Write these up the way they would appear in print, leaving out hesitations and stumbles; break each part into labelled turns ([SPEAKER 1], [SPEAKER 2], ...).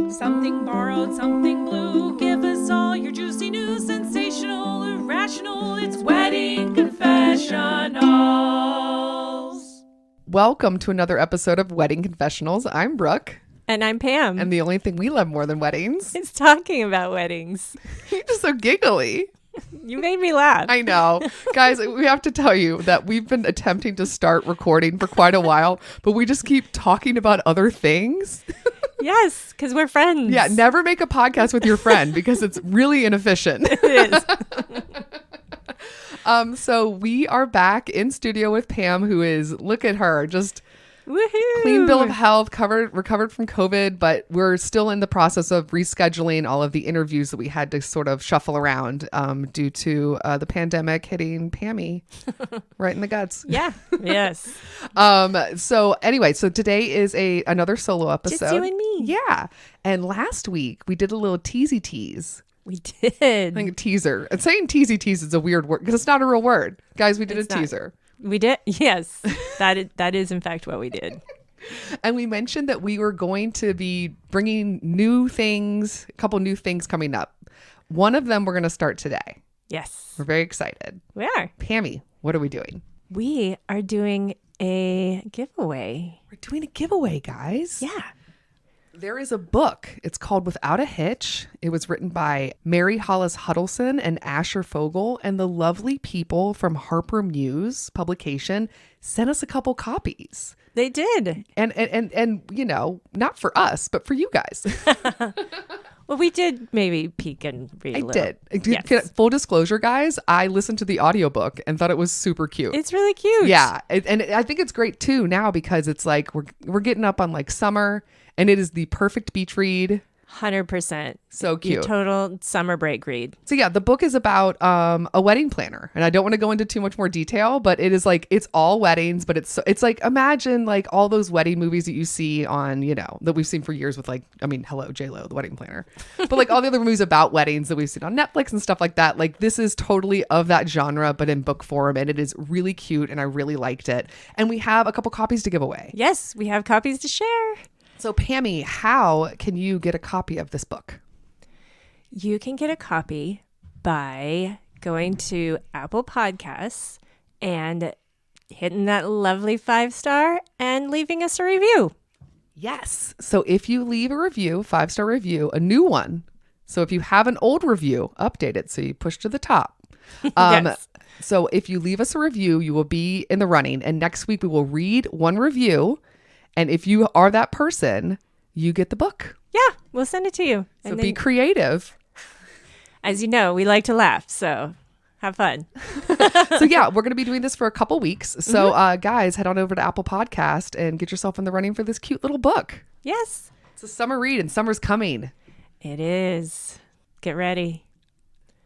[SPEAKER 1] Something borrowed, something blue. Give us all your juicy news, sensational, irrational. It's Wedding Confessionals.
[SPEAKER 2] Welcome to another episode of Wedding Confessionals. I'm Brooke.
[SPEAKER 3] And I'm Pam.
[SPEAKER 2] And the only thing we love more than weddings
[SPEAKER 3] is talking about weddings.
[SPEAKER 2] You're just so giggly.
[SPEAKER 3] You made me laugh.
[SPEAKER 2] I know. Guys, we have to tell you that we've been attempting to start recording for quite a while, but we just keep talking about other things.
[SPEAKER 3] Yes, because we're friends.
[SPEAKER 2] Yeah, never make a podcast with your friend because it's really inefficient.
[SPEAKER 3] It is.
[SPEAKER 2] So we are back in studio with Pam, who is, look at her, just
[SPEAKER 3] Woohoo!
[SPEAKER 2] clean bill of health, recovered from COVID, but we're still in the process of rescheduling all of the interviews that we had to sort of shuffle around due to the pandemic hitting Pammy right in the guts.
[SPEAKER 3] Yeah. Yes.
[SPEAKER 2] So anyway, so today is another solo episode.
[SPEAKER 3] Just you and me.
[SPEAKER 2] Yeah. And last week we did a little teasy tease.
[SPEAKER 3] We did.
[SPEAKER 2] I think a teaser. And saying teasy tease is a weird word because it's not a real word. Guys, we did a teaser.
[SPEAKER 3] We did? Yes. That is in fact what we did.
[SPEAKER 2] And we mentioned that we were going to be bringing new things, a couple new things coming up. One of them we're going to start today.
[SPEAKER 3] Yes.
[SPEAKER 2] We're very excited.
[SPEAKER 3] We are.
[SPEAKER 2] Pammy, what are we doing?
[SPEAKER 3] We are doing a giveaway.
[SPEAKER 2] We're doing a giveaway, guys.
[SPEAKER 3] Yeah.
[SPEAKER 2] There is a book. It's called Without a Hitch. It was written by Mary Hollis Huddleston and Asher Fogel, and the lovely people from Harper Muse publication sent us a couple copies.
[SPEAKER 3] They did.
[SPEAKER 2] And you know, not for us, but for you guys.
[SPEAKER 3] Well, we did maybe peek and read a little.
[SPEAKER 2] I did.
[SPEAKER 3] Yes.
[SPEAKER 2] Full disclosure, guys, I listened to the audiobook and thought it was super cute.
[SPEAKER 3] It's really cute.
[SPEAKER 2] Yeah. And I think it's great too now because it's like we're getting up on like summer and it is the perfect beach read.
[SPEAKER 3] 100%.
[SPEAKER 2] So cute.
[SPEAKER 3] Your total summer break read.
[SPEAKER 2] So yeah, the book is about a wedding planner, and I don't want to go into too much more detail, but it is like it's all weddings, but it's like imagine like all those wedding movies that you see on, you know, that we've seen for years with like, I mean, hello J-Lo, the wedding planner, but like all the other movies about weddings that we've seen on Netflix and stuff like that. Like this is totally of that genre, but in book form, and it is really cute, and I really liked it. And we have a couple copies to give away.
[SPEAKER 3] Yes, we have copies to share.
[SPEAKER 2] So Pammy, how can you get a copy of this book?
[SPEAKER 3] You can get a copy by going to Apple Podcasts and hitting that lovely 5-star and leaving us a review.
[SPEAKER 2] Yes. So if you leave a review, 5-star review, a new one. So if you have an old review, update it. So you push to the top.
[SPEAKER 3] Yes.
[SPEAKER 2] So if you leave us a review, you will be in the running. And next week we will read one review. And if you are that person, you get the book.
[SPEAKER 3] Yeah, we'll send it to you.
[SPEAKER 2] So be creative.
[SPEAKER 3] As you know, we like to laugh, so have fun.
[SPEAKER 2] So yeah, we're going to be doing this for a couple weeks. So guys, head on over to Apple Podcast and get yourself in the running for this cute little book.
[SPEAKER 3] Yes.
[SPEAKER 2] It's a summer read and summer's coming.
[SPEAKER 3] It is. Get ready.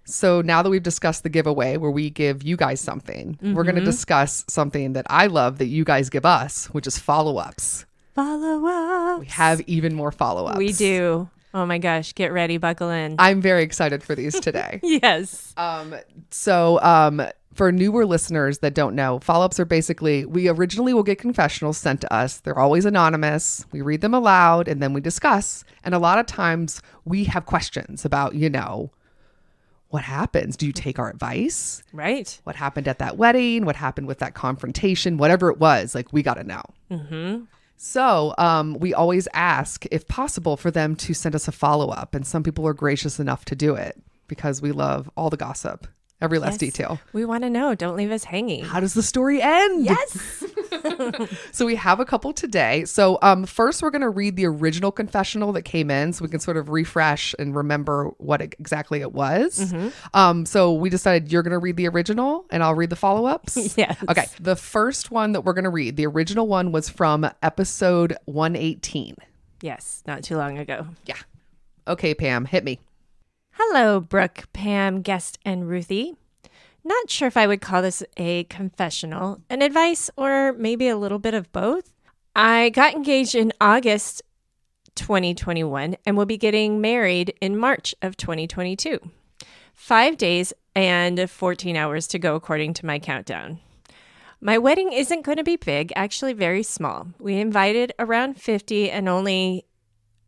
[SPEAKER 2] So now that we've discussed the giveaway where we give you guys something, we're going to discuss something that I love that you guys give us, which is follow-ups.
[SPEAKER 3] Follow-ups.
[SPEAKER 2] We have even more follow-ups.
[SPEAKER 3] We do. Oh my gosh. Get ready. Buckle in.
[SPEAKER 2] I'm very excited for these today.
[SPEAKER 3] Yes.
[SPEAKER 2] So for newer listeners that don't know, follow-ups are basically, we originally will get confessionals sent to us. They're always anonymous. We read them aloud and then we discuss. And a lot of times we have questions about, you know, what happens? Do you take our advice?
[SPEAKER 3] Right.
[SPEAKER 2] What happened at that wedding? What happened with that confrontation? Whatever it was, like we got to know.
[SPEAKER 3] Mm-hmm.
[SPEAKER 2] So we always ask, if possible, for them to send us a follow-up. And some people are gracious enough to do it because we love all the gossip, every last detail.
[SPEAKER 3] We want to know. Don't leave us hanging.
[SPEAKER 2] How does the story end?
[SPEAKER 3] Yes.
[SPEAKER 2] So we have a couple today. So first we're going to read the original confessional that came in so we can sort of refresh and remember what exactly it was.
[SPEAKER 3] Mm-hmm.
[SPEAKER 2] So we decided you're going to read the original and I'll read the follow-ups.
[SPEAKER 3] Yes.
[SPEAKER 2] Okay. The first one that we're going to read, the original one was from episode 118.
[SPEAKER 3] Yes. Not too long ago.
[SPEAKER 2] Yeah. Okay, Pam, hit me.
[SPEAKER 3] Hello, Brooke, Pam, guest, and Ruthie. Not sure if I would call this a confessional, an advice, or maybe a little bit of both. I got engaged in August 2021 and will be getting married in March of 2022. 5 days and 14 hours to go according to my countdown. My wedding isn't going to be big, actually very small. We invited around 50 and only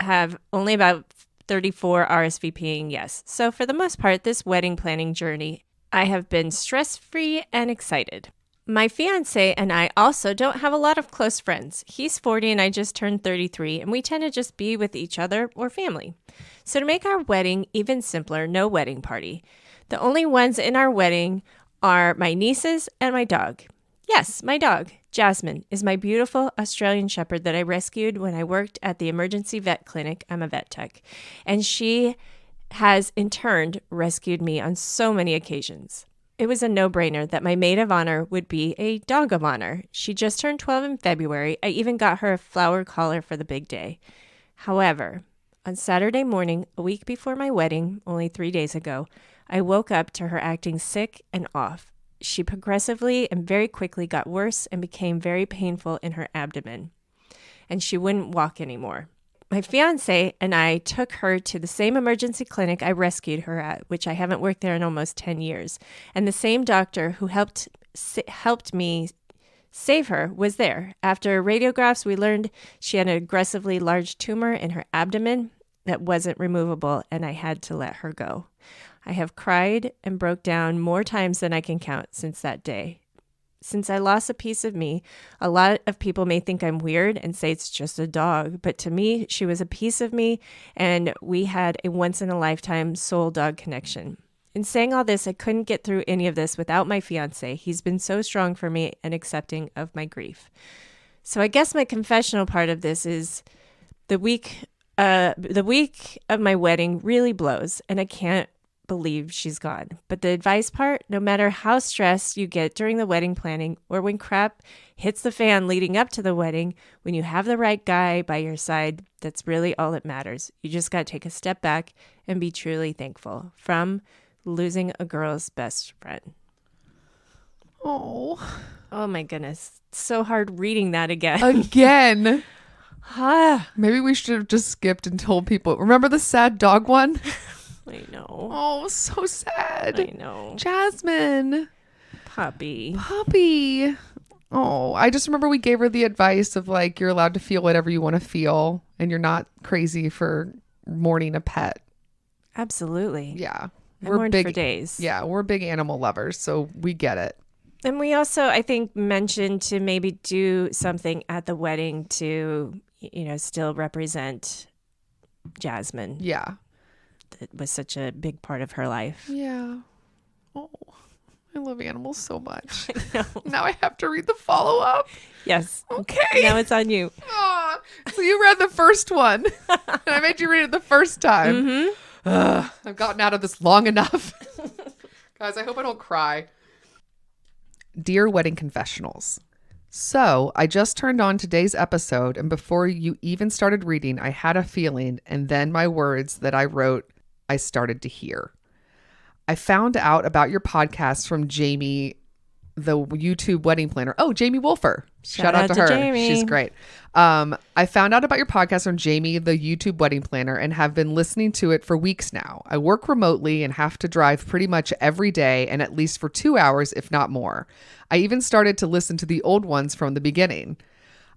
[SPEAKER 3] have only about 34 RSVPing yes. So for the most part, this wedding planning journey, I have been stress-free and excited. My fiance and I also don't have a lot of close friends. He's 40 and I just turned 33, and we tend to just be with each other or family. So to make our wedding even simpler, no wedding party. The only ones in our wedding are my nieces and my dog. Yes, my dog, Jasmine, is my beautiful Australian Shepherd that I rescued when I worked at the emergency vet clinic. I'm a vet tech. And she has, in turn, rescued me on so many occasions. It was a no-brainer that my maid of honor would be a dog of honor. She just turned 12 in February. I even got her a flower collar for the big day. However, on Saturday morning, a week before my wedding, only 3 days ago, I woke up to her acting sick and off. She progressively and very quickly got worse and became very painful in her abdomen, and she wouldn't walk anymore. My fiance and I took her to the same emergency clinic I rescued her at, which I haven't worked there in almost 10 years. And the same doctor who helped me save her was there. After radiographs, we learned she had an aggressively large tumor in her abdomen that wasn't removable, and I had to let her go. I have cried and broke down more times than I can count since that day. Since I lost a piece of me, a lot of people may think I'm weird and say it's just a dog, but to me, she was a piece of me, and we had a once-in-a-lifetime soul-dog connection. In saying all this, I couldn't get through any of this without my fiancé. He's been so strong for me and accepting of my grief. So I guess my confessional part of this is the week of my wedding really blows, and I can't believe she's gone. But the advice part, no matter how stressed you get during the wedding planning or when crap hits the fan leading up to the wedding, when you have the right guy by your side, that's really all that matters. You just got to take a step back and be truly thankful. From losing a girl's best friend.
[SPEAKER 2] Oh
[SPEAKER 3] my goodness. It's so hard reading that again.
[SPEAKER 2] Again. Maybe we should have just skipped and told people. Remember the sad dog one?
[SPEAKER 3] I know.
[SPEAKER 2] Oh, so sad.
[SPEAKER 3] I know.
[SPEAKER 2] Jasmine.
[SPEAKER 3] Puppy.
[SPEAKER 2] Oh, I just remember we gave her the advice of like, you're allowed to feel whatever you want to feel and you're not crazy for mourning a pet.
[SPEAKER 3] Absolutely.
[SPEAKER 2] Yeah.
[SPEAKER 3] I mourned for days.
[SPEAKER 2] Yeah, we're big animal lovers, so we get it.
[SPEAKER 3] And we also, I think, mentioned to maybe do something at the wedding to, still represent Jasmine.
[SPEAKER 2] Yeah.
[SPEAKER 3] That was such a big part of her life.
[SPEAKER 2] Yeah. Oh, I love animals so much.
[SPEAKER 3] I know.
[SPEAKER 2] Now I have to read the follow-up.
[SPEAKER 3] Yes.
[SPEAKER 2] Okay.
[SPEAKER 3] Now it's on you.
[SPEAKER 2] Oh, so you read the first one, and I made you read it the first time.
[SPEAKER 3] Mm-hmm.
[SPEAKER 2] I've gotten out of this long enough. Guys, I hope I don't cry. Dear Wedding Confessionals. So I just turned on today's episode, and before you even started reading, I had a feeling, and then my words that I wrote, I started to hear. I found out about your podcast from Jamie, the YouTube wedding planner. Oh, Jamie Wolfer. Shout out to her.
[SPEAKER 3] Jamie.
[SPEAKER 2] She's great. I found out about your podcast from Jamie, the YouTube wedding planner, and have been listening to it for weeks now. I work remotely and have to drive pretty much every day and at least for 2 hours, if not more. I even started to listen to the old ones from the beginning.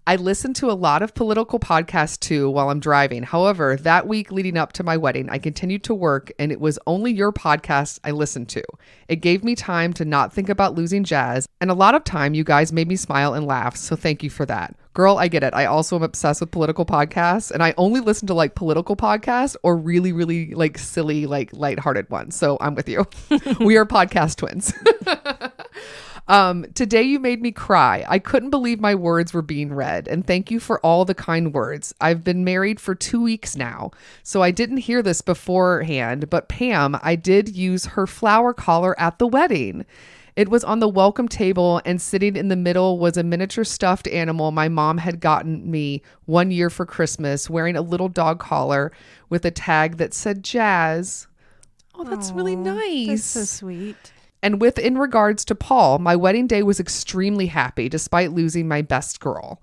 [SPEAKER 2] I listen to a lot of political podcasts too while I'm driving. However, that week leading up to my wedding, I continued to work and it was only your podcast I listened to. It gave me time to not think about losing Jazz, and a lot of time you guys made me smile and laugh, so thank you for that. Girl, I get it. I also am obsessed with political podcasts, and I only listen to like political podcasts or really, really like silly, like lighthearted ones. So I'm with you. We are podcast twins. Today you made me cry. I couldn't believe my words were being read, and thank you for all the kind words. I've been married for 2 weeks now, so I didn't hear this beforehand, but Pam, I did use her flower collar at the wedding. It was on the welcome table, and sitting in the middle was a miniature stuffed animal my mom had gotten me 1 year for Christmas, wearing a little dog collar with a tag that said Jazz. Oh, that's really nice.
[SPEAKER 3] That's so sweet.
[SPEAKER 2] And in regards to Paul, my wedding day was extremely happy despite losing my best girl.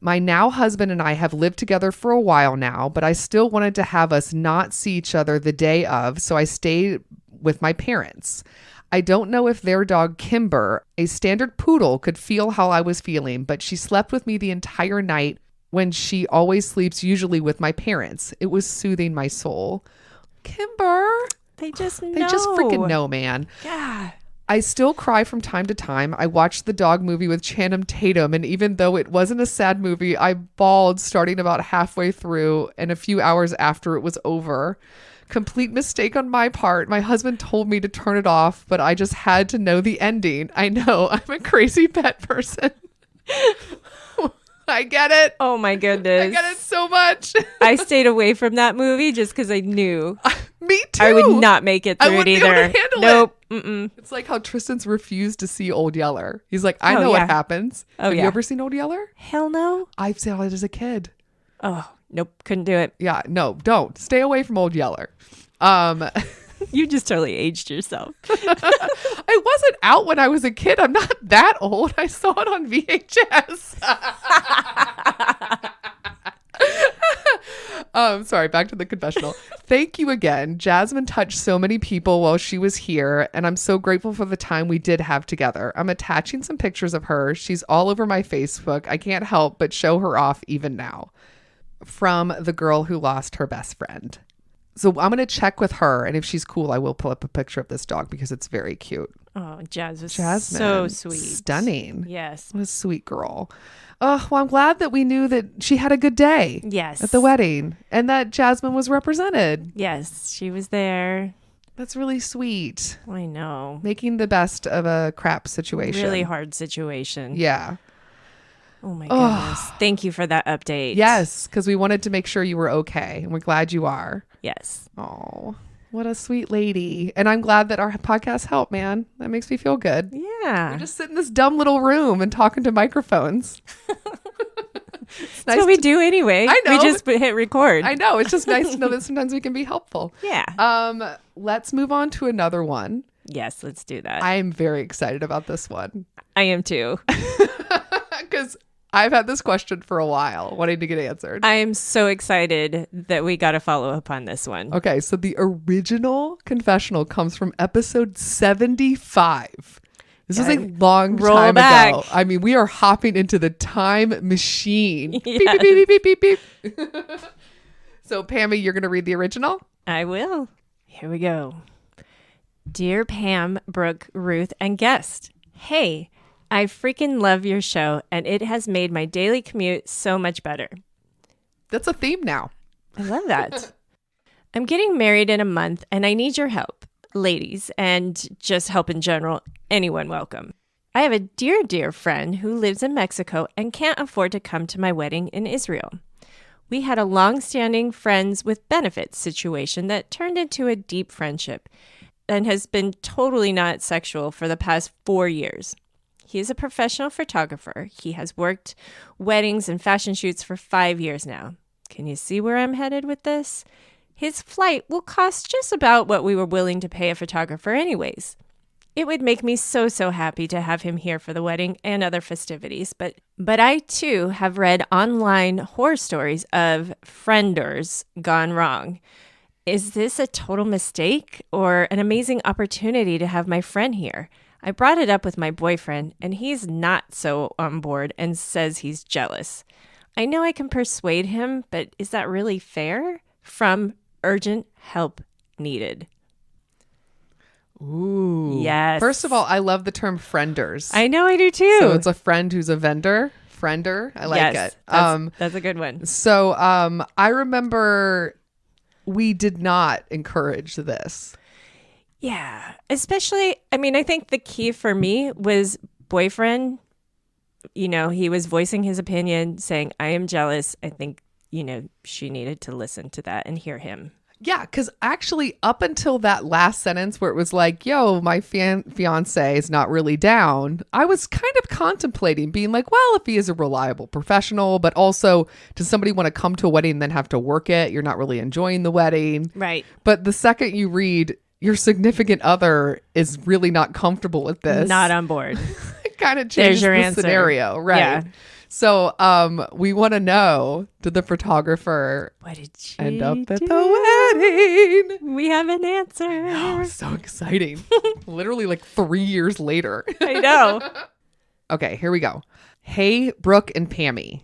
[SPEAKER 2] My now husband and I have lived together for a while now, but I still wanted to have us not see each other the day of, so I stayed with my parents. I don't know if their dog Kimber, a standard poodle, could feel how I was feeling, but she slept with me the entire night when she always sleeps, usually with my parents. It was soothing my soul. Kimber.
[SPEAKER 3] They just know.
[SPEAKER 2] They just freaking know, man.
[SPEAKER 3] Yeah.
[SPEAKER 2] I still cry from time to time. I watched the dog movie with Channing Tatum, and even though it wasn't a sad movie, I bawled starting about halfway through and a few hours after it was over. Complete mistake on my part. My husband told me to turn it off, but I just had to know the ending. I know, I'm a crazy pet person. I get it.
[SPEAKER 3] Oh my goodness.
[SPEAKER 2] I get it so much.
[SPEAKER 3] I stayed away from that movie just because I knew
[SPEAKER 2] Me too.
[SPEAKER 3] I would not make it
[SPEAKER 2] I
[SPEAKER 3] through it
[SPEAKER 2] wouldn't be
[SPEAKER 3] either.
[SPEAKER 2] able to handle
[SPEAKER 3] Nope.
[SPEAKER 2] it.
[SPEAKER 3] Mm-mm.
[SPEAKER 2] It's like how Tristan's refused to see Old Yeller. He's like, I
[SPEAKER 3] Oh,
[SPEAKER 2] know
[SPEAKER 3] yeah.
[SPEAKER 2] what happens.
[SPEAKER 3] Oh,
[SPEAKER 2] Have you
[SPEAKER 3] yeah.
[SPEAKER 2] ever seen Old Yeller?
[SPEAKER 3] Hell no.
[SPEAKER 2] I've seen it as a kid.
[SPEAKER 3] Oh, nope. Couldn't do it.
[SPEAKER 2] Yeah, no, don't. Stay away from Old Yeller.
[SPEAKER 3] You just totally aged yourself.
[SPEAKER 2] I wasn't out when I was a kid. I'm not that old. I saw it on VHS. Sorry, back to the confessional. Thank you again. Jasmine touched so many people while she was here, and I'm so grateful for the time we did have together. I'm attaching some pictures of her. She's all over my Facebook. I can't help but show her off even now. From the girl who lost her best friend. So I'm going to check with her, and if she's cool, I will pull up a picture of this dog because it's very cute.
[SPEAKER 3] Oh, Jasmine.
[SPEAKER 2] Jasmine.
[SPEAKER 3] So sweet.
[SPEAKER 2] Stunning.
[SPEAKER 3] Yes.
[SPEAKER 2] What a sweet girl. Oh, well, I'm glad that we knew that she had a good day
[SPEAKER 3] Yes.
[SPEAKER 2] at the wedding and that Jasmine was represented.
[SPEAKER 3] Yes. She was there.
[SPEAKER 2] That's really sweet.
[SPEAKER 3] I know.
[SPEAKER 2] Making the best of a crap situation.
[SPEAKER 3] Really hard situation.
[SPEAKER 2] Yeah.
[SPEAKER 3] Oh my goodness. Thank you for that update.
[SPEAKER 2] Yes, because we wanted to make sure you were okay, and we're glad you are.
[SPEAKER 3] Yes.
[SPEAKER 2] Oh, what a sweet lady. And I'm glad that our podcast helped, man. That makes me feel good.
[SPEAKER 3] Yeah.
[SPEAKER 2] We're just sitting in this dumb little room and talking to microphones. It's
[SPEAKER 3] That's what we do anyway.
[SPEAKER 2] I know.
[SPEAKER 3] We just hit record.
[SPEAKER 2] I know. It's just nice to know that sometimes we can be helpful.
[SPEAKER 3] Yeah.
[SPEAKER 2] Let's move on to another one.
[SPEAKER 3] Yes, let's do that.
[SPEAKER 2] I am very excited about this one
[SPEAKER 3] I am too.
[SPEAKER 2] because I've had this question for a while, wanting to get answered.
[SPEAKER 3] I am so excited that we got to follow up on this one.
[SPEAKER 2] Okay, so the original confessional comes from episode 75. This was a long
[SPEAKER 3] roll
[SPEAKER 2] time
[SPEAKER 3] back.
[SPEAKER 2] ago. I mean, we are hopping into the time machine. Beep,
[SPEAKER 3] Yes.
[SPEAKER 2] beep, beep, beep, beep, beep, beep. So, Pammy, you're going to read the original?
[SPEAKER 3] I will. Here we go. Dear Pam, Brooke, Ruth, and guest. Hey, I freaking love your show, and it has made my daily commute so much better.
[SPEAKER 2] That's a theme now.
[SPEAKER 3] I love that. I'm getting married in a month, and I need your help, ladies, and just help in general. Anyone welcome. I have a dear friend who lives in Mexico and can't afford to come to my wedding in Israel. We had a long-standing friends with benefits situation that turned into a deep friendship and has been totally not sexual for the past 4 years. He is a professional photographer. He has worked weddings and fashion shoots for 5 years now. Can you see where I'm headed with this? His flight will cost just about what we were willing to pay a photographer anyways. It would make me so happy to have him here for the wedding and other festivities, but I too have read online horror stories of frienders gone wrong. Is this a total mistake or an amazing opportunity to have my friend here? I brought it up with my boyfriend, and he's not so on board and says he's jealous. I know I can persuade him, but is that really fair? From Urgent Help Needed.
[SPEAKER 2] Ooh.
[SPEAKER 3] Yes.
[SPEAKER 2] First of all, I love the term frienders.
[SPEAKER 3] I know I do too.
[SPEAKER 2] So it's a friend who's a vendor. Friender. I like it.
[SPEAKER 3] That's a good one.
[SPEAKER 2] So I remember we did not encourage this.
[SPEAKER 3] Yeah. Especially, I mean, I think the key for me was boyfriend. You know, he was voicing his opinion, saying, I am jealous. I think, she needed to listen to that and hear him.
[SPEAKER 2] Yeah, because actually up until that last sentence where it was like, yo, my fiance is not really down, I was kind of contemplating being like, well, if he is a reliable professional, but also does somebody want to come to a wedding and then have to work it? You're not really enjoying the wedding.
[SPEAKER 3] Right.
[SPEAKER 2] But the second you read your significant other is really not comfortable with this.
[SPEAKER 3] Not on board.
[SPEAKER 2] It kind of changes
[SPEAKER 3] your
[SPEAKER 2] the
[SPEAKER 3] answer.
[SPEAKER 2] scenario. Right.
[SPEAKER 3] Yeah.
[SPEAKER 2] So we want to know, did the photographer
[SPEAKER 3] What did she
[SPEAKER 2] end up at
[SPEAKER 3] do?
[SPEAKER 2] the wedding?
[SPEAKER 3] We have an answer.
[SPEAKER 2] Oh, so exciting. Literally like 3 years later.
[SPEAKER 3] I know.
[SPEAKER 2] Okay, here we go. Hey, Brooke and Pammy.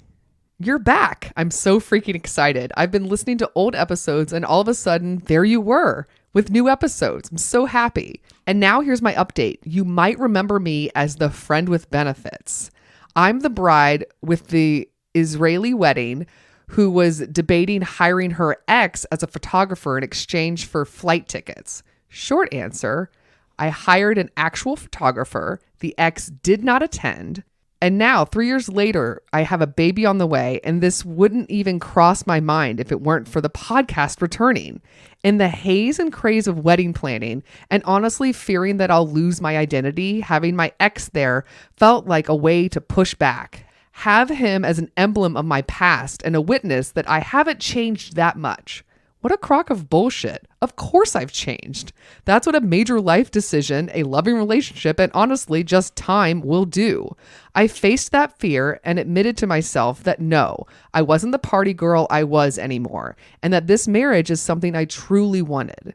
[SPEAKER 2] You're back. I'm so freaking excited. I've been listening to old episodes and all of a sudden, there you were with new episodes. I'm so happy. And now here's my update. You might remember me as the friend with benefits. I'm the bride with the Israeli wedding who was debating hiring her ex as a photographer in exchange for flight tickets. Short answer, I hired an actual photographer. The ex did not attend. And now, 3 years later, I have a baby on the way, and this wouldn't even cross my mind if it weren't for the podcast returning. In the haze and craze of wedding planning, and honestly fearing that I'll lose my identity, having my ex there felt like a way to push back. Have him as an emblem of my past and a witness that I haven't changed that much. What a crock of bullshit. Of course I've changed. That's what a major life decision, a loving relationship, and honestly just time will do. I faced that fear and admitted to myself that no, I wasn't the party girl I was anymore, and that this marriage is something I truly wanted.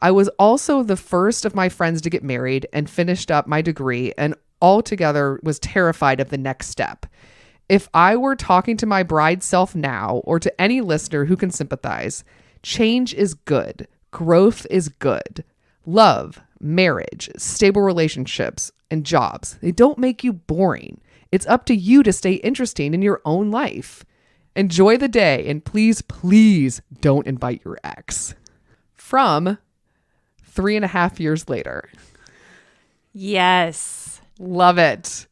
[SPEAKER 2] I was also the first of my friends to get married and finished up my degree, and altogether was terrified of the next step. If I were talking to my bride self now, or to any listener who can sympathize, change is good. Growth is good. Love, marriage, stable relationships, and jobs, they don't make you boring. It's up to you to stay interesting in your own life. Enjoy the day, and please, please don't invite your ex. From 3.5 years later.
[SPEAKER 3] Yes.
[SPEAKER 2] Love it.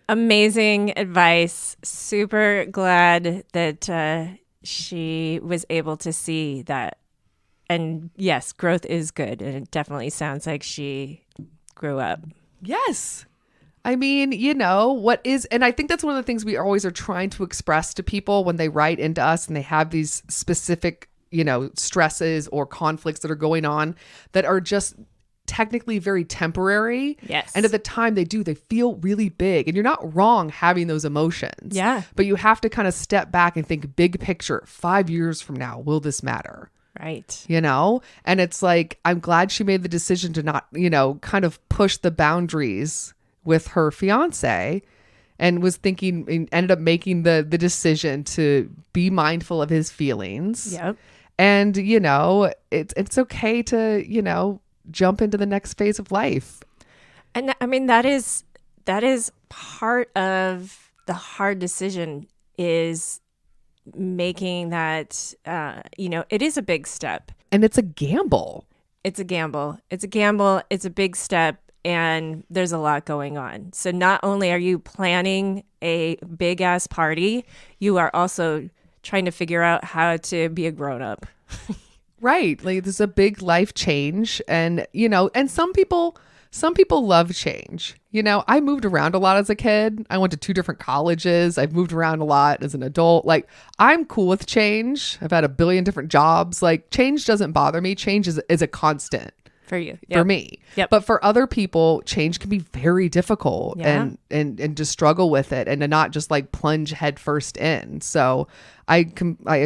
[SPEAKER 3] Amazing advice. Super glad that she was able to see that. And yes, growth is good. And it definitely sounds like she grew up.
[SPEAKER 2] Yes. I mean, and I think that's one of the things we always are trying to express to people when they write into us and they have these specific, stresses or conflicts that are going on that are just technically very temporary.
[SPEAKER 3] Yes.
[SPEAKER 2] And at the time they feel really big, and you're not wrong having those emotions.
[SPEAKER 3] Yeah.
[SPEAKER 2] But you have to kind of step back and think big picture. 5 years from now, will this matter?
[SPEAKER 3] Right.
[SPEAKER 2] And it's like, I'm glad she made the decision to not, kind of push the boundaries with her fiance, and was thinking and ended up making the decision to be mindful of his feelings.
[SPEAKER 3] Yep.
[SPEAKER 2] And, it's okay to, jump into the next phase of life.
[SPEAKER 3] And I mean, that is part of the hard decision, is making that, it is a big step.
[SPEAKER 2] And it's a gamble.
[SPEAKER 3] It's a gamble. It's a gamble. It's a big step. And there's a lot going on. So not only are you planning a big ass party, you are also trying to figure out how to be a grown up.
[SPEAKER 2] Right. Like, there's a big life change, and, and some people love change. I moved around a lot as a kid. I went to 2 different colleges. I've moved around a lot as an adult. Like, I'm cool with change. I've had a billion different jobs. Like, change doesn't bother me. Change is a constant.
[SPEAKER 3] For you.
[SPEAKER 2] For me.
[SPEAKER 3] Yep.
[SPEAKER 2] But for other people, change can be very difficult.
[SPEAKER 3] Yeah.
[SPEAKER 2] and to struggle with it, and to not just like plunge headfirst in. So I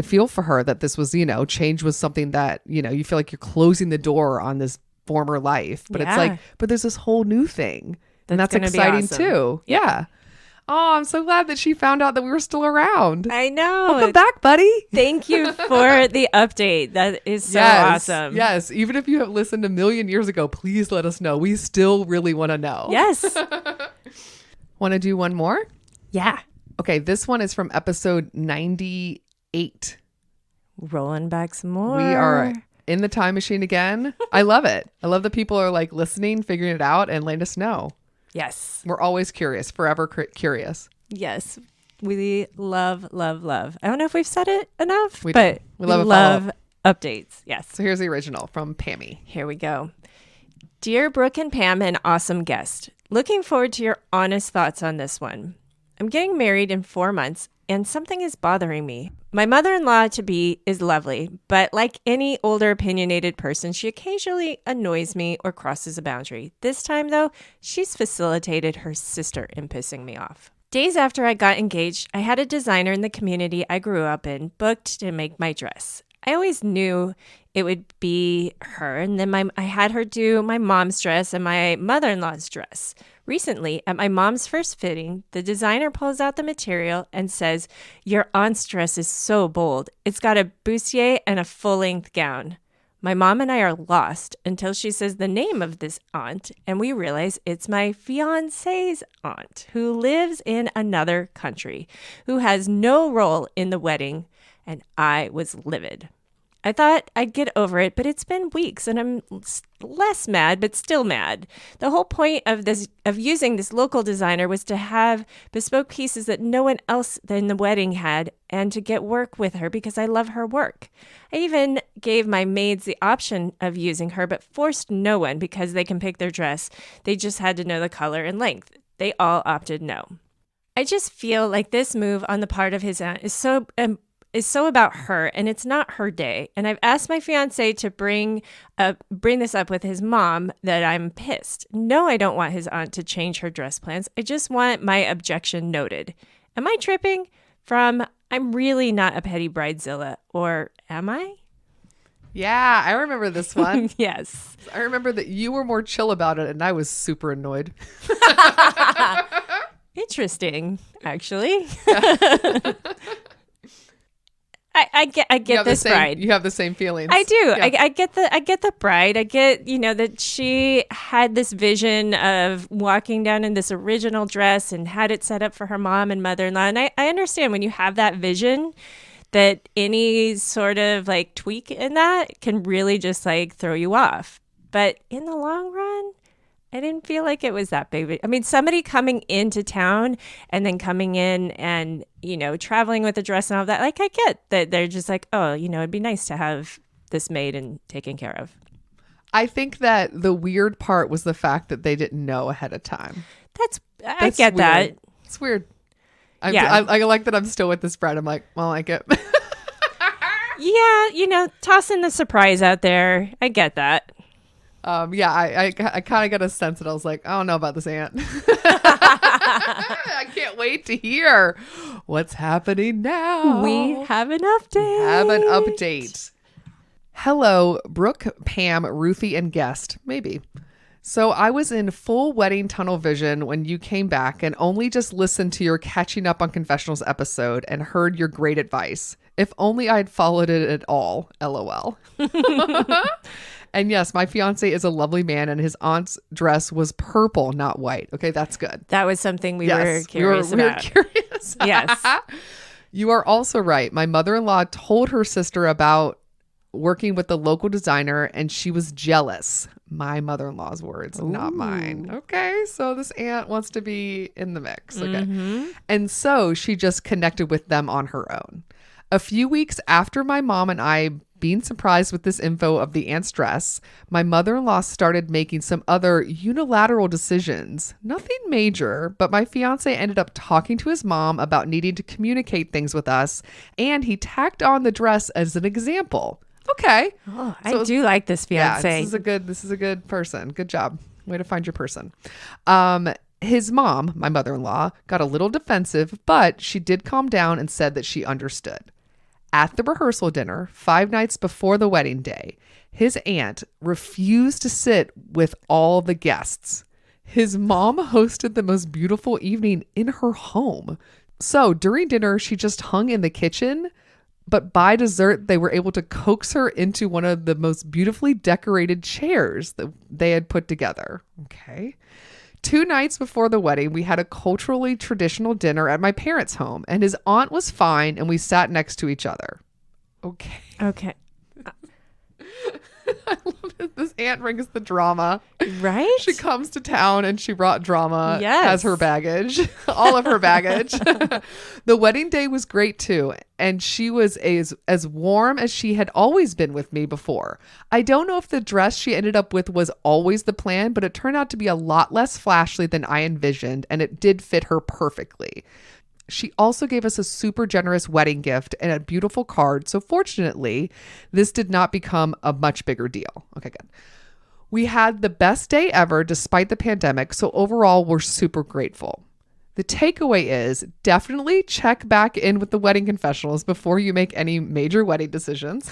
[SPEAKER 2] feel for her that this was, change was something that, you feel like you're closing the door on this former life. But it's like, but there's this whole new thing. And that's exciting too.
[SPEAKER 3] Yep.
[SPEAKER 2] Yeah. Oh, I'm so glad that she found out that we were still around.
[SPEAKER 3] I know.
[SPEAKER 2] Welcome back, buddy.
[SPEAKER 3] Thank you for the update. That is so awesome.
[SPEAKER 2] Yes. Even if you have listened a million years ago, please let us know. We still really want to know.
[SPEAKER 3] Yes.
[SPEAKER 2] Want to do one more?
[SPEAKER 3] Yeah.
[SPEAKER 2] Okay. This one is from episode 98.
[SPEAKER 3] Rolling back some more.
[SPEAKER 2] We are in the time machine again. I love it. I love that people are like listening, figuring it out, and letting us know.
[SPEAKER 3] Yes.
[SPEAKER 2] We're always curious, forever curious.
[SPEAKER 3] Yes. We love, love, love. I don't know if we've said it enough,
[SPEAKER 2] We
[SPEAKER 3] but
[SPEAKER 2] we
[SPEAKER 3] we
[SPEAKER 2] love a
[SPEAKER 3] love
[SPEAKER 2] follow-up.
[SPEAKER 3] updates. Yes.
[SPEAKER 2] So here's the original from Pammy.
[SPEAKER 3] Here we go. Dear Brooke and Pam, an awesome guest. Looking forward to your honest thoughts on this one. I'm getting married in 4 months, and something is bothering me. My mother-in-law-to-be is lovely, but like any older opinionated person, she occasionally annoys me or crosses a boundary. This time, though, she's facilitated her sister in pissing me off. Days after I got engaged, I had a designer in the community I grew up in booked to make my dress. I always knew it would be her, and then I had her do my mom's dress and my mother-in-law's dress. Recently, at my mom's first fitting, the designer pulls out the material and says, "Your aunt's dress is so bold. It's got a bustier and a full-length gown." My mom and I are lost until she says the name of this aunt, and we realize it's my fiance's aunt, who lives in another country, who has no role in the wedding, and I was livid. I thought I'd get over it, but it's been weeks and I'm less mad, but still mad. The whole point of using this local designer was to have bespoke pieces that no one else in the wedding had and to get work with her because I love her work. I even gave my maids the option of using her, but forced no one because they can pick their dress. They just had to know the color and length. They all opted no. I just feel like this move on the part of his aunt is so about her, and it's not her day. And I've asked my fiance to bring this up with his mom that I'm pissed. No, I don't want his aunt to change her dress plans. I just want my objection noted. Am I tripping from I'm really not a petty bridezilla, or am I?
[SPEAKER 2] Yeah, I remember this one.
[SPEAKER 3] Yes.
[SPEAKER 2] I remember that you were more chill about it and I was super annoyed.
[SPEAKER 3] Interesting, actually. I get this bride.
[SPEAKER 2] You have the same feelings.
[SPEAKER 3] I do.
[SPEAKER 2] Yeah.
[SPEAKER 3] I get the bride. I get, that she had this vision of walking down in this original dress and had it set up for her mom and mother-in-law. And I understand when you have that vision that any sort of like tweak in that can really just like throw you off. But in the long run, I didn't feel like it was that big. I mean, somebody coming into town and then coming in and, traveling with a dress and all that. Like, I get that they're just like, oh, it'd be nice to have this made and taken care of.
[SPEAKER 2] I think that the weird part was the fact that they didn't know ahead of time.
[SPEAKER 3] I get
[SPEAKER 2] weird.
[SPEAKER 3] that.
[SPEAKER 2] It's weird. I like that I'm still with this bride. I'm like, well, I get.
[SPEAKER 3] Yeah, tossing the surprise out there. I get that.
[SPEAKER 2] I kind of got a sense that I was like, I don't know about this aunt. I can't wait to hear what's happening now.
[SPEAKER 3] We have an update.
[SPEAKER 2] Hello, Brooke, Pam, Ruthie, and guest. Maybe. So I was in full wedding tunnel vision when you came back and only just listened to your catching up on Confessionals episode and heard your great advice. If only I had followed it at all. LOL. And yes, my fiance is a lovely man and his aunt's dress was purple, not white. Okay, that's good.
[SPEAKER 3] That was something we were curious about.
[SPEAKER 2] We were curious.
[SPEAKER 3] Yes.
[SPEAKER 2] You are also right. My mother-in-law told her sister about working with the local designer and she was jealous. My mother-in-law's words, not mine. Okay, so this aunt wants to be in the mix. Okay. Mm-hmm. And so she just connected with them on her own. A few weeks after my mom and I being surprised with this info of the aunt's dress, my mother-in-law started making some other unilateral decisions. Nothing major, but my fiance ended up talking to his mom about needing to communicate things with us, and he tacked on the dress as an example. Okay.
[SPEAKER 3] Oh, so I do like this fiance.
[SPEAKER 2] Yeah, this is a good person. Good job. Way to find your person. His mom, my mother-in-law, got a little defensive, but she did calm down and said that she understood. At the rehearsal dinner, 5 nights before the wedding day, his aunt refused to sit with all the guests. His mom hosted the most beautiful evening in her home. So during dinner, she just hung in the kitchen, but by dessert, they were able to coax her into one of the most beautifully decorated chairs that they had put together. Okay. 2 nights before the wedding, we had a culturally traditional dinner at my parents' home, and his aunt was fine, and we sat next to each other. Okay. I love it. This aunt brings the drama.
[SPEAKER 3] Right?
[SPEAKER 2] She comes to town and she brought drama
[SPEAKER 3] yes.
[SPEAKER 2] as her baggage, all of her baggage. The wedding day was great too. And she was as warm as she had always been with me before. I don't know if the dress she ended up with was always the plan, but it turned out to be a lot less flashy than I envisioned. And it did fit her perfectly. She also gave us a super generous wedding gift and a beautiful card. So fortunately, this did not become a much bigger deal. Okay, good. We had the best day ever despite the pandemic. So overall, we're super grateful. The takeaway is definitely check back in with the wedding confessionals before you make any major wedding decisions.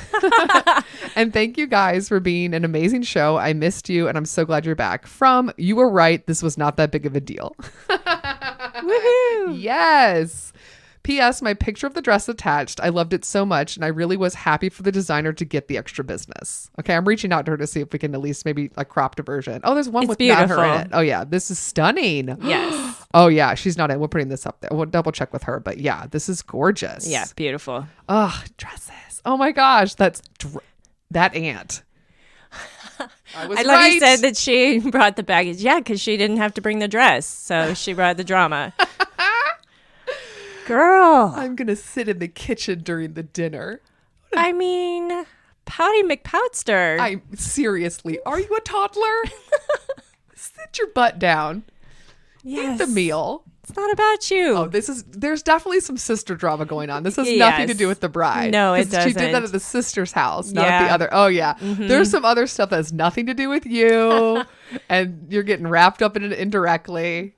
[SPEAKER 2] And thank you guys for being an amazing show. I missed you and I'm so glad you're back. From You Were Right, this was not that big of a deal.
[SPEAKER 3] Woohoo!
[SPEAKER 2] Yes. P.S. My picture of the dress attached. I loved it so much, and I really was happy for the designer to get the extra business. Okay, I'm reaching out to her to see if we can at least maybe a cropped version. Oh, there's one with not her in it. Oh yeah, this is stunning.
[SPEAKER 3] Yes.
[SPEAKER 2] Oh yeah, she's not in. We're putting this up there. We'll double check with her, but yeah, this is gorgeous.
[SPEAKER 3] Yeah, beautiful.
[SPEAKER 2] Oh, dresses. Oh my gosh, that aunt. I was
[SPEAKER 3] I love
[SPEAKER 2] right.
[SPEAKER 3] you said that she brought the baggage. Yeah, because she didn't have to bring the dress, so she brought the drama. Girl.
[SPEAKER 2] I'm gonna sit in the kitchen during the dinner.
[SPEAKER 3] I mean, Pouty McPoutster.
[SPEAKER 2] Seriously, are you a toddler? Sit your butt down.
[SPEAKER 3] Yes.
[SPEAKER 2] Eat the meal.
[SPEAKER 3] It's not about you.
[SPEAKER 2] Oh, there's definitely some sister drama going on. This has nothing to do with the bride.
[SPEAKER 3] No, it
[SPEAKER 2] 'Cause
[SPEAKER 3] doesn't.
[SPEAKER 2] She did that at the sister's house, not
[SPEAKER 3] Yeah.
[SPEAKER 2] the other. Oh, yeah. There's some other stuff that has nothing to do with you, and you're getting wrapped up in it indirectly.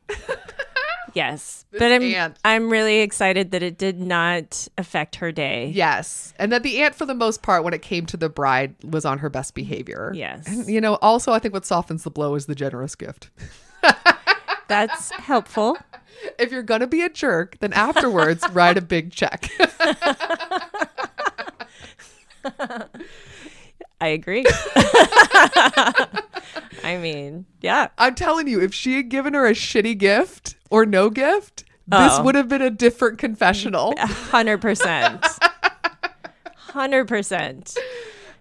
[SPEAKER 3] Yes.
[SPEAKER 2] This
[SPEAKER 3] But
[SPEAKER 2] aunt.
[SPEAKER 3] I'm really excited that it did not affect her day.
[SPEAKER 2] Yes. And that the aunt, for the most part, when it came to the bride, was on her best behavior.
[SPEAKER 3] Yes.
[SPEAKER 2] And, also, I think what softens the blow is the generous gift.
[SPEAKER 3] That's helpful.
[SPEAKER 2] If you're going to be a jerk, then afterwards, write a big check.
[SPEAKER 3] I agree. I mean, yeah.
[SPEAKER 2] I'm telling you, if she had given her a shitty gift or no gift, this would have been a different confessional.
[SPEAKER 3] 100%. 100%.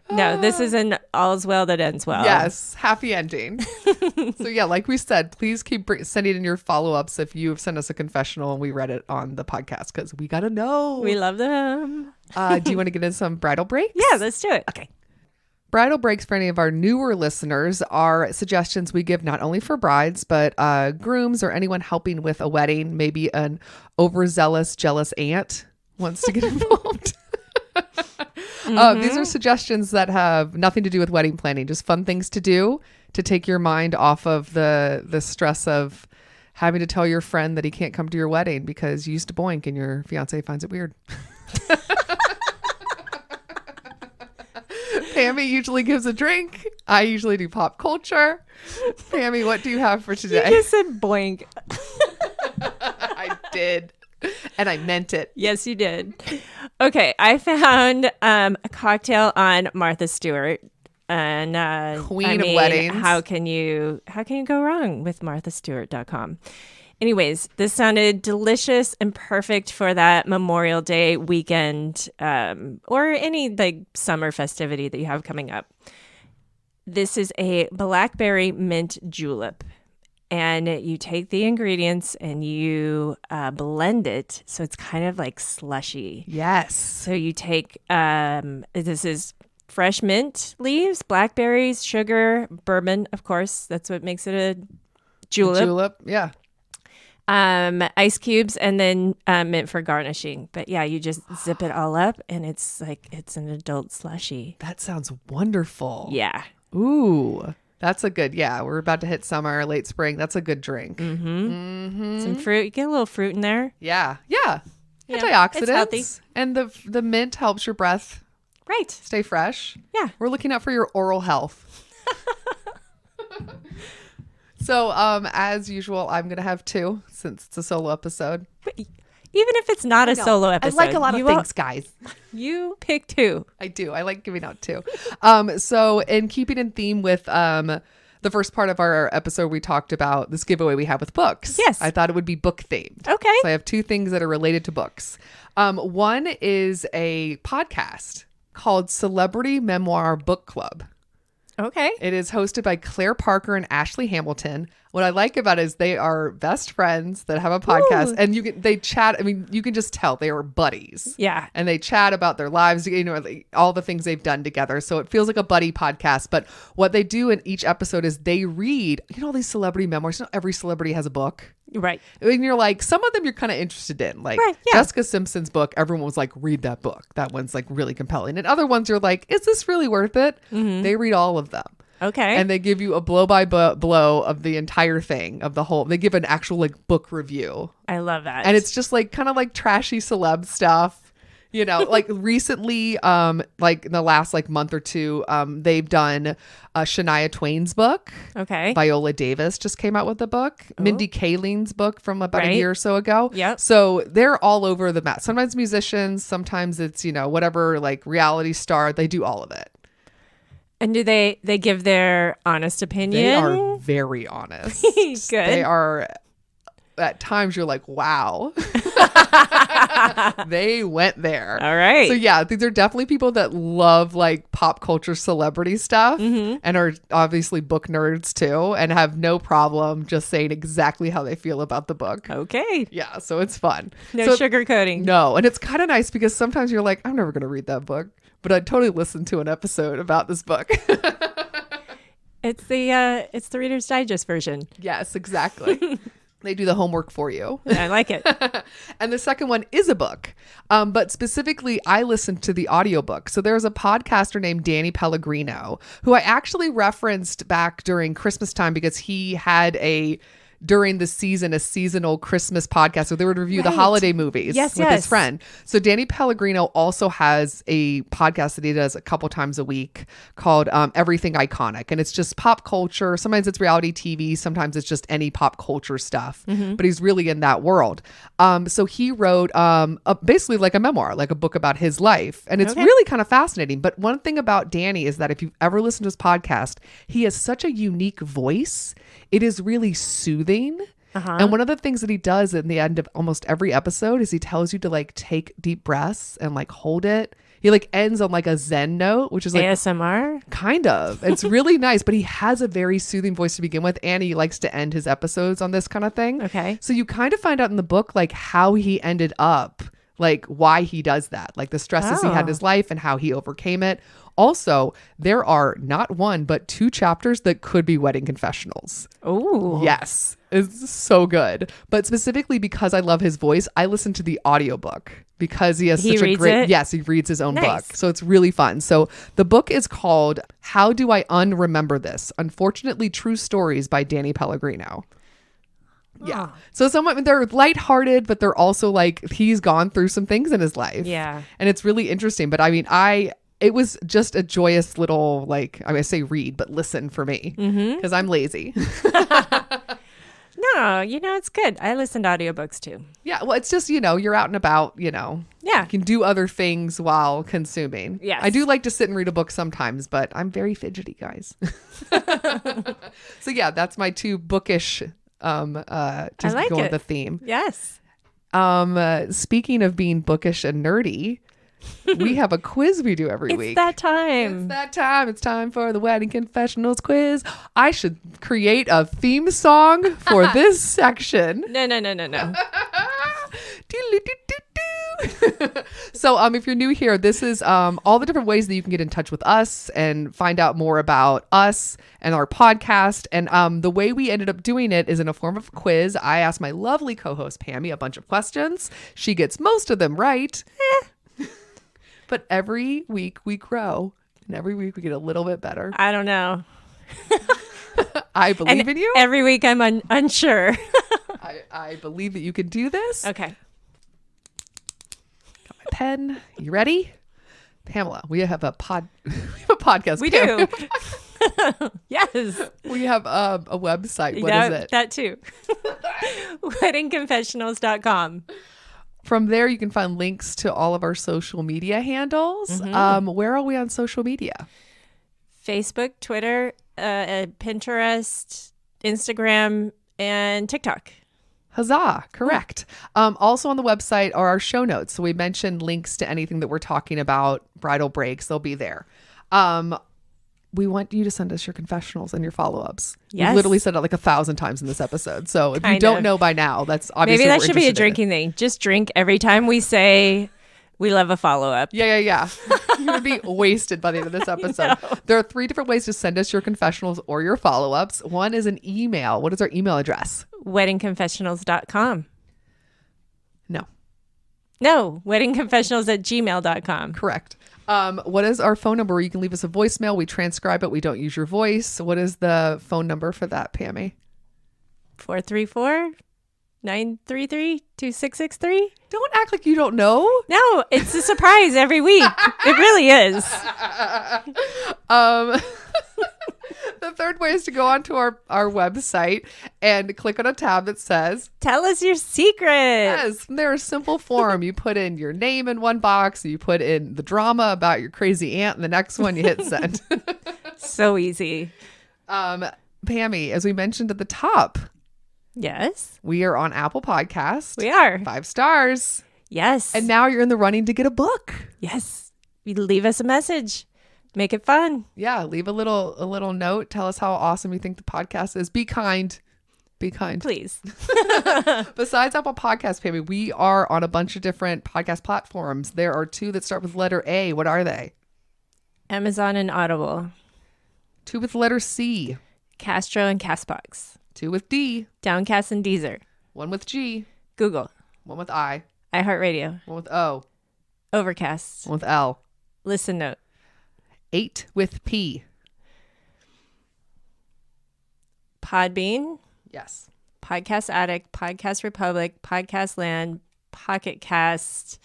[SPEAKER 3] No, this is an all's well that ends well.
[SPEAKER 2] Yes, happy ending. So yeah, like we said, please keep sending in your follow-ups if you've sent us a confessional and we read it on the podcast, because we got to know.
[SPEAKER 3] We love them.
[SPEAKER 2] Do you want to get in some bridal breaks?
[SPEAKER 3] Yeah, let's do it.
[SPEAKER 2] Okay. Bridal breaks, for any of our newer listeners, are suggestions we give not only for brides, but grooms or anyone helping with a wedding. Maybe an overzealous, jealous aunt wants to get involved. These are suggestions that have nothing to do with wedding planning, just fun things to do to take your mind off of the stress of having to tell your friend that he can't come to your wedding because you used to boink and your fiance finds it weird. Pammy usually gives a drink. I usually do pop culture. Pammy, what do you have for today?
[SPEAKER 3] You just said boink.
[SPEAKER 2] I did. And I meant it.
[SPEAKER 3] Yes, you did. Okay, I found a cocktail on Martha Stewart, and
[SPEAKER 2] Queen of weddings.
[SPEAKER 3] How can you go wrong with MarthaStewart.com? Anyways, this sounded delicious and perfect for that Memorial Day weekend, or any summer festivity that you have coming up. This is a Blackberry Mint Julep. And you take the ingredients and you blend it so it's kind of like slushy.
[SPEAKER 2] Yes.
[SPEAKER 3] So you take, this is fresh mint leaves, blackberries, sugar, bourbon, of course. That's what makes it a julep.
[SPEAKER 2] Julep, yeah.
[SPEAKER 3] Ice cubes, and then mint for garnishing. But yeah, you just zip it all up and it's an adult slushy.
[SPEAKER 2] That sounds wonderful.
[SPEAKER 3] Yeah.
[SPEAKER 2] Ooh. That's a good, we're about to hit summer, late spring. That's a good drink.
[SPEAKER 3] Some fruit. You get a little fruit in there.
[SPEAKER 2] Yeah.
[SPEAKER 3] Yeah,
[SPEAKER 2] Antioxidants.
[SPEAKER 3] it's healthy.
[SPEAKER 2] And the mint helps your breath
[SPEAKER 3] Right.
[SPEAKER 2] stay fresh.
[SPEAKER 3] Yeah.
[SPEAKER 2] We're looking out for your oral health. So, as usual, I'm going to have two since it's a solo episode.
[SPEAKER 3] Even if it's not a solo episode.
[SPEAKER 2] I like a lot of things, guys.
[SPEAKER 3] You pick two.
[SPEAKER 2] I do. I like giving out two. So in keeping in theme with the first part of our episode, we talked about this giveaway we have with books.
[SPEAKER 3] Yes.
[SPEAKER 2] I thought it would be book themed.
[SPEAKER 3] Okay.
[SPEAKER 2] So I have two things that are related to books. One is a podcast called Celebrity Memoir Book Club.
[SPEAKER 3] Okay.
[SPEAKER 2] It is hosted by Claire Parker and Ashley Hamilton. What I like about it is they are best friends that have a podcast.
[SPEAKER 3] Ooh.
[SPEAKER 2] And they chat. I mean, you can just tell they are buddies.
[SPEAKER 3] Yeah.
[SPEAKER 2] And they chat about their lives, all the things they've done together. So it feels like a buddy podcast. But what they do in each episode is they read, all these celebrity memoirs. Not every celebrity has a book.
[SPEAKER 3] Right.
[SPEAKER 2] And you're like, some of them you're kind of interested in. Like
[SPEAKER 3] Right, yeah.
[SPEAKER 2] Jessica Simpson's book, everyone was like, read that book. That one's like really compelling. And other ones you're like, is this really worth it?
[SPEAKER 3] Mm-hmm.
[SPEAKER 2] They read all of them.
[SPEAKER 3] Okay.
[SPEAKER 2] And they give you a blow by blow of the entire thing, of the whole. They give an actual like book review.
[SPEAKER 3] I love that.
[SPEAKER 2] And it's just like kind of like trashy celeb stuff. You know, like recently, like in the last like month or two, they've done Shania Twain's book.
[SPEAKER 3] Okay.
[SPEAKER 2] Viola Davis just came out with a book. Mindy Kaling's book from about a year or so ago.
[SPEAKER 3] Yep.
[SPEAKER 2] So they're all over the map. Sometimes musicians, sometimes it's, you know, whatever, like reality star. They do all of it.
[SPEAKER 3] And do they give their honest opinion?
[SPEAKER 2] They are very honest.
[SPEAKER 3] Good.
[SPEAKER 2] They are, at times you're like, wow. They went there.
[SPEAKER 3] All right.
[SPEAKER 2] So yeah, these are definitely people that love like pop culture celebrity stuff and are obviously book nerds too and have no problem just saying exactly how they feel about the book.
[SPEAKER 3] Okay.
[SPEAKER 2] Yeah, so it's fun.
[SPEAKER 3] No sugarcoating.
[SPEAKER 2] No, and it's kind of nice because sometimes you're like, I'm never going to read that book, but I'd totally listen to an episode about this book.
[SPEAKER 3] It's the Reader's Digest version.
[SPEAKER 2] Yes, exactly. They do the homework for you.
[SPEAKER 3] I like it.
[SPEAKER 2] And the second one is a book. But specifically, I listened to the audiobook. So there's a podcaster named Danny Pellegrino, who I actually referenced back during Christmas time because he had during the season, a seasonal Christmas podcast. So they would review the holiday movies with his friend. So Danny Pellegrino also has a podcast that he does a couple times a week called Everything Iconic. And it's just pop culture. Sometimes it's reality TV. Sometimes it's just any pop culture stuff. But he's really in that world. So he wrote basically like a memoir, like a book about his life. And it's really kind of fascinating. But one thing about Danny is that if you've ever listened to his podcast, he has such a unique voice. It is really soothing. And one of the things that he does in the end of almost every episode is he tells you to like take deep breaths and like hold it. He like ends on like a Zen note, which is like
[SPEAKER 3] ASMR.
[SPEAKER 2] Kind of. It's really nice, but he has a very soothing voice to begin with. And he likes to end his episodes on this kind of thing.
[SPEAKER 3] Okay.
[SPEAKER 2] So you kind of find out in the book like how he ended up, like why he does that, like the stresses he had in his life and how he overcame it. Also, there are not one, but 2 chapters that could be wedding confessionals.
[SPEAKER 3] Oh,
[SPEAKER 2] Yes. It's so good. But specifically because I love his voice, I listen to the audiobook because he has such a great... Yes, he reads his own book. So it's really fun. So the book is called How Do I Unremember This? Unfortunately True Stories by Danny Pellegrino. Yeah. So they're lighthearted, but they're also like, he's gone through some things in his life.
[SPEAKER 3] Yeah.
[SPEAKER 2] And it's really interesting. But I mean, it was just a joyous little, like, I say read, but listen for me because I'm lazy.
[SPEAKER 3] No, it's good. I listen to audiobooks too.
[SPEAKER 2] Yeah. Well, it's just, you're out and about, Yeah. You can do other things while consuming.
[SPEAKER 3] Yes.
[SPEAKER 2] I do like to sit and read a book sometimes, but I'm very fidgety, guys. So yeah, that's my 2 bookish, just
[SPEAKER 3] like
[SPEAKER 2] going
[SPEAKER 3] it.
[SPEAKER 2] with the theme.
[SPEAKER 3] Yes.
[SPEAKER 2] Speaking of being bookish and nerdy, we have a quiz we do every week.
[SPEAKER 3] It's that time.
[SPEAKER 2] It's that time. It's time for the Wedding Confessionals quiz. I should create a theme song for this section.
[SPEAKER 3] No.
[SPEAKER 2] So if you're new here, this is all the different ways that you can get in touch with us and find out more about us and our podcast. And the way we ended up doing it is in a form of a quiz. I asked my lovely co-host Pammy a bunch of questions. She gets most of them right. But every week we grow and every week we get a little bit better.
[SPEAKER 3] I don't know.
[SPEAKER 2] I believe in you.
[SPEAKER 3] Every week I'm unsure.
[SPEAKER 2] I believe that you can do this.
[SPEAKER 3] Okay.
[SPEAKER 2] Got my pen. You ready? Pamela, we have a podcast.
[SPEAKER 3] We do. Yes.
[SPEAKER 2] We have a website. What is it?
[SPEAKER 3] That too. weddingconfessionals.com.
[SPEAKER 2] From there, you can find links to all of our social media handles. Where are we on social media?
[SPEAKER 3] Facebook, Twitter, Pinterest, Instagram, and TikTok.
[SPEAKER 2] Huzzah. Correct. Also on the website are our show notes. So we mentioned links to anything that we're talking about, Bridal Breaks. They'll be there. We want you to send us your confessionals and your follow-ups.
[SPEAKER 3] Yes.
[SPEAKER 2] We literally said it like 1,000 times in this episode. So if you don't know by now, that's obviously
[SPEAKER 3] maybe that
[SPEAKER 2] what we're
[SPEAKER 3] should be a
[SPEAKER 2] interested in.
[SPEAKER 3] drinking thing. Just drink every time we say we love a follow-up.
[SPEAKER 2] Yeah. You would be wasted by the end of this episode. There are 3 different ways to send us your confessionals or your follow-ups. One is an email. What is our email address?
[SPEAKER 3] weddingconfessionals.com.
[SPEAKER 2] No,
[SPEAKER 3] weddingconfessionals@gmail.com.
[SPEAKER 2] correct. What is our phone number? You can leave us a voicemail. We transcribe it. We don't use your voice. What is the phone number for that, Pammy?
[SPEAKER 3] 434-933-2663.
[SPEAKER 2] Don't act like you don't know.
[SPEAKER 3] No, it's a surprise every week. It really is.
[SPEAKER 2] The third way is to go onto our website and click on a tab that says,
[SPEAKER 3] Tell us your secret.
[SPEAKER 2] yes, there's a simple form. You put in your name in one box, you put in the drama about your crazy aunt, and the next one you hit send.
[SPEAKER 3] So easy.
[SPEAKER 2] Pammy, as we mentioned at the top,
[SPEAKER 3] Yes,
[SPEAKER 2] we are on Apple Podcast.
[SPEAKER 3] we are.
[SPEAKER 2] 5 stars.
[SPEAKER 3] Yes.
[SPEAKER 2] And now you're in the running to get a book.
[SPEAKER 3] yes. You leave us a message. Make it fun.
[SPEAKER 2] Yeah, leave a little note. Tell us how awesome you think the podcast is. Be kind. Be kind.
[SPEAKER 3] Please.
[SPEAKER 2] Besides Apple Podcasts, Pammy, we are on a bunch of different podcast platforms. There are 2 that start with letter A. What are they?
[SPEAKER 3] Amazon and Audible.
[SPEAKER 2] 2 with letter C.
[SPEAKER 3] Castro and Castbox.
[SPEAKER 2] 2 with D.
[SPEAKER 3] Downcast and Deezer.
[SPEAKER 2] 1 with G.
[SPEAKER 3] Google.
[SPEAKER 2] 1 with I.
[SPEAKER 3] iHeartRadio.
[SPEAKER 2] 1 with O.
[SPEAKER 3] Overcast.
[SPEAKER 2] 1 with L.
[SPEAKER 3] Listen Note.
[SPEAKER 2] 8 with P.
[SPEAKER 3] Podbean.
[SPEAKER 2] Yes.
[SPEAKER 3] Podcast Addict. Podcast Republic. Podcast Land. Pocket Cast.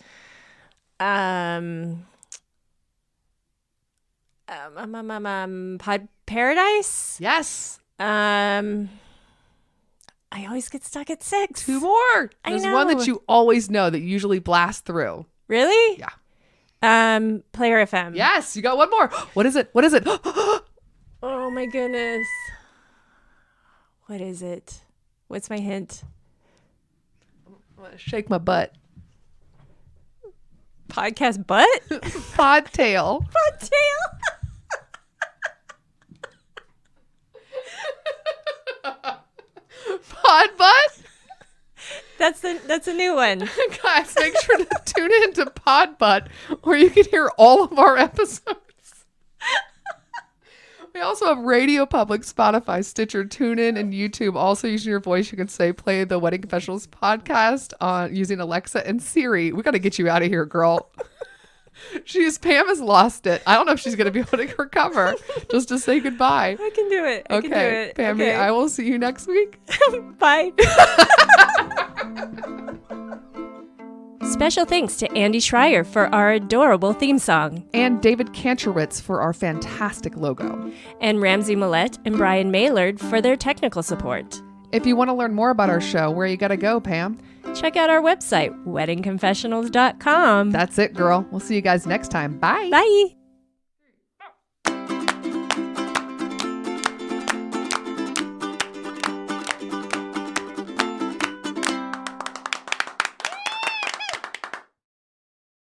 [SPEAKER 3] Pod Paradise.
[SPEAKER 2] Yes.
[SPEAKER 3] I always get stuck at 6.
[SPEAKER 2] 2 more.
[SPEAKER 3] I
[SPEAKER 2] There's one
[SPEAKER 3] know.
[SPEAKER 2] that you always know that you usually blast through.
[SPEAKER 3] Really?
[SPEAKER 2] Yeah.
[SPEAKER 3] Player FM.
[SPEAKER 2] Yes, you got one more. What is it? What is it?
[SPEAKER 3] Oh my goodness. What is it? What's my hint?
[SPEAKER 2] I'm gonna shake my butt.
[SPEAKER 3] Podcast butt?
[SPEAKER 2] Podtail.
[SPEAKER 3] Podtail.
[SPEAKER 2] Pod butt.
[SPEAKER 3] That's a new one.
[SPEAKER 2] Guys, make sure to tune in to Pod Butt, where you can hear all of our episodes. We also have Radio Public, Spotify, Stitcher, TuneIn, and YouTube. Also, using your voice, you can say play the Wedding Confessionals podcast on using Alexa and Siri. We got to get you out of here, girl. Pam has lost it. I don't know if she's going to be able to recover. Just to say goodbye.
[SPEAKER 3] I can do it. I can do
[SPEAKER 2] Okay,
[SPEAKER 3] it.
[SPEAKER 2] Pammy,
[SPEAKER 3] Okay.
[SPEAKER 2] I will see you next week.
[SPEAKER 3] Bye. Special thanks to Andy Schrier for our adorable theme song,
[SPEAKER 2] And David Kantrowitz for our fantastic logo.
[SPEAKER 3] and Ramsey Millette and Brian Maylard for their technical support.
[SPEAKER 2] If you want to learn more about our show, where you got to go, Pam?
[SPEAKER 3] Check out our website, weddingconfessionals.com.
[SPEAKER 2] That's it, girl. We'll see you guys next time. Bye.
[SPEAKER 3] Bye.